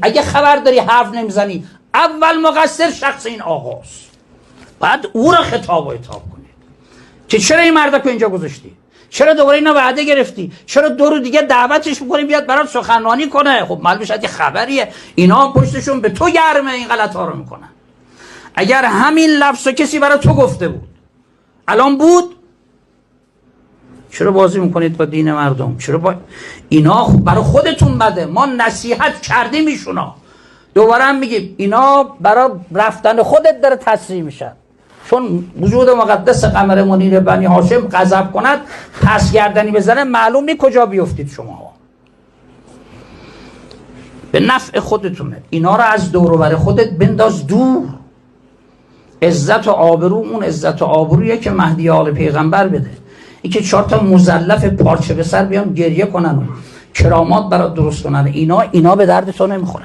اگه خبر داری حرف نمیزنی، اول مقصر شخص این آقاست، بعد او را خطاب و عتاب کنی که چرا این مرد رو اینجا گذاشتی، چرا دوباره اینا وعده گرفتی، چرا 2 روز دیگه دعوتش میکنی بیاد برات سخنرانی کنه. خب معلومه شاید خبریه، اینا پشتشون به تو گرمه این غلطا رو میکنن. اگر همین لفظ رو کسی برای تو گفته بود الان بود، چرا بازی میکنید با دین مردم؟ چرا با اینا برای خودتون بده. ما نصیحت کردیم ایشونا، دوباره هم میگیم اینا برای رفتن خودت داره تصریح میشن، چون وجود مقدس قمر منیر بنی هاشم غضب کند پس گردنی بزنه معلوم نیست کجا بیفتید شما. به نفع خودتونه. اینا رو از دور و بر خودت بنداز دور. عزت و آبرو اون عزت و آبرویه که مهدی آل پیغمبر بده. این که 4 تا مزلف پارچه به سر بیان گریه کنن و کرامات برات درست کنن، اینا به درد تو نمیخورن.